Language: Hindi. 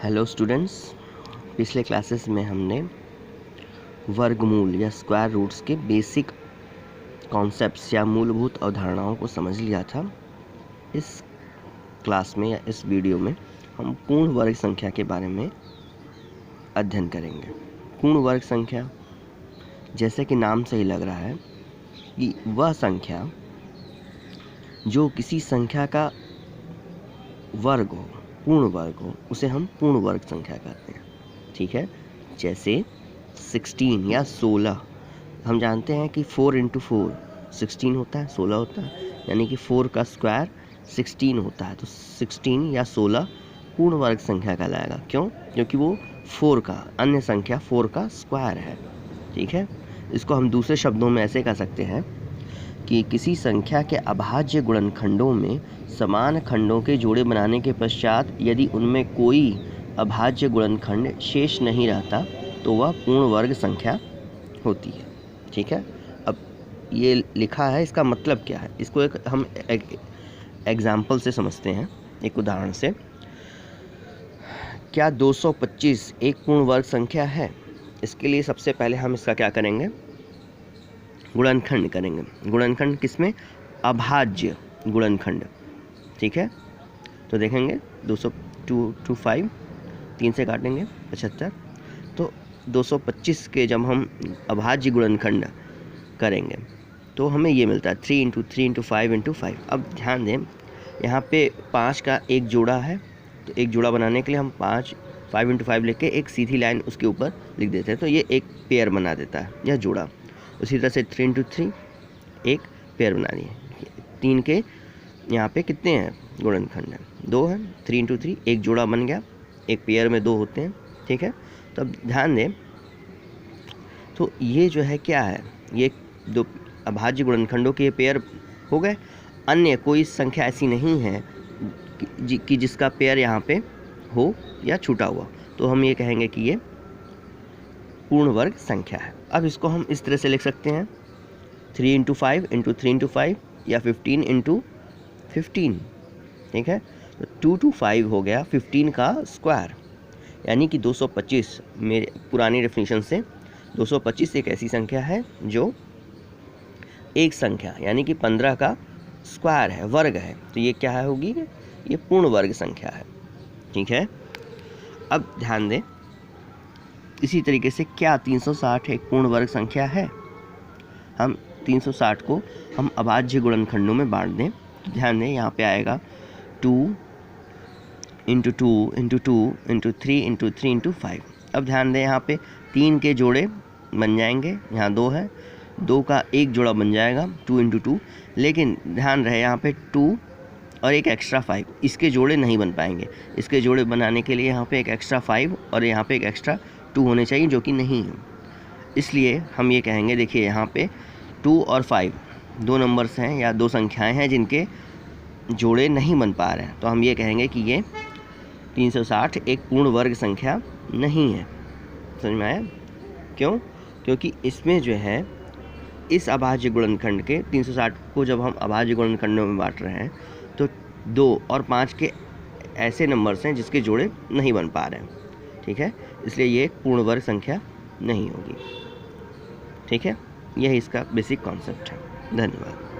हेलो स्टूडेंट्स, पिछले क्लासेस में हमने वर्गमूल या स्क्वायर रूट्स के बेसिक कॉन्सेप्ट्स या मूलभूत अवधारणाओं को समझ लिया था। इस क्लास में या इस वीडियो में हम पूर्ण वर्ग संख्या के बारे में अध्ययन करेंगे। पूर्ण वर्ग संख्या, जैसे कि नाम से ही लग रहा है कि वह संख्या जो किसी संख्या का वर्ग हो, पूर्ण वर्ग हो, उसे हम पूर्ण वर्ग संख्या कहते हैं। ठीक है, जैसे 16 या 16। हम जानते हैं कि 4 × 4 16 होता है, 16 होता है, यानी कि 4 का स्क्वायर 16 होता है। तो 16 या 16 पूर्ण वर्ग संख्या कहलाएगा। क्यों? क्योंकि वो 4 का, अन्य संख्या 4 का स्क्वायर है। ठीक है, इसको हम दूसरे शब्दों में ऐसे कह सकते हैं कि किसी संख्या के अभाज्य गुणनखंडों में समान खंडों के जोड़े बनाने के पश्चात यदि उनमें कोई अभाज्य गुणनखंड शेष नहीं रहता तो वह पूर्ण वर्ग संख्या होती है। ठीक है, अब ये लिखा है, इसका मतलब क्या है, इसको हम एग्जाम्पल से समझते हैं, एक उदाहरण से। क्या 225 एक पूर्ण वर्ग संख्या है? इसके लिए सबसे पहले हम इसका क्या करेंगे, गुणनखंड करेंगे। गुणनखंड किसमें? अभाज्य गुणनखंड। ठीक है, तो देखेंगे 225 3 से काटेंगे 75, तो 225 के जब हम अभाज्य गुणनखंड करेंगे तो हमें ये मिलता है 3 × 3 × 5 × 5। अब ध्यान दें, यहाँ पे 5 का एक जोड़ा है, तो एक जोड़ा बनाने के लिए हम 5 × 5 लिख के एक सीधी लाइन उसके ऊपर लिख देते हैं, तो ये एक पेयर बना देता है, यह जोड़ा। उसी तरह से 3 × 3 एक पेयर बना दिए। 3 के यहाँ पे कितने हैं गुणनखंड? 2 है। 3 × 3 एक जोड़ा बन गया, एक पेयर में 2 होते हैं। ठीक है, तो अब ध्यान दें, तो ये जो है क्या है, ये दो अभाज्य गुणनखंडों के पेयर हो गए। अन्य कोई संख्या ऐसी नहीं है कि जिसका पेयर यहाँ पे हो या छूटा हुआ, तो हम ये कहेंगे कि ये पूर्ण वर्ग संख्या है। अब इसको हम इस तरह से लिख सकते हैं, 3 × 5 × 3 × 5 या 15 × 15। ठीक है, तो 2 to 5 हो गया 15 का स्क्वायर, यानी कि 225। मेरे पुरानी डेफिनेशन से 225 एक ऐसी संख्या है जो एक संख्या यानी कि 15 का स्क्वायर है, वर्ग है। तो ये क्या है, होगी, ये पूर्ण वर्ग संख्या है। ठीक है, अब ध्यान दें, इसी तरीके से क्या 360 एक पूर्ण वर्ग संख्या है? हम 360 को हम अभाज्य गुणनखंडों में बांट दें, तो ध्यान दें, यहाँ पे आएगा 2 × 2 × 2 × 3 × 3 × 5। अब ध्यान दें, यहाँ पे 3 के जोड़े बन जाएंगे, यहाँ 2 है, 2 का एक जोड़ा बन जाएगा 2 × 2। लेकिन ध्यान रहे, यहाँ पे 2 और एक एक्स्ट्रा 5, इसके जोड़े नहीं बन पाएंगे। इसके जोड़े बनाने के लिए यहाँ पे एक एक्स्ट्रा 5 और यहाँ पे एक एक्स्ट्रा 2 होने चाहिए, जो कि नहीं है। इसलिए हम ये कहेंगे, देखिए यहाँ पे 2 और 5 दो नंबर्स हैं या दो संख्याएं हैं जिनके जोड़े नहीं बन पा रहे हैं, तो हम ये कहेंगे कि ये 360 एक पूर्ण वर्ग संख्या नहीं है। समझ में आया? क्यों? क्योंकि इसमें जो है, इस अभाज्य गुणनखंड के 360 को जब हम अभाज्य गुणनखंडों में बांट रहे हैं, तो 2 और 5 के ऐसे नंबर्स हैं जिसके जोड़े नहीं बन पा रहे हैं। ठीक है, इसलिए ये एक पूर्ण वर्ग संख्या नहीं होगी। ठीक है, यही इसका बेसिक कॉन्सेप्ट है। धन्यवाद।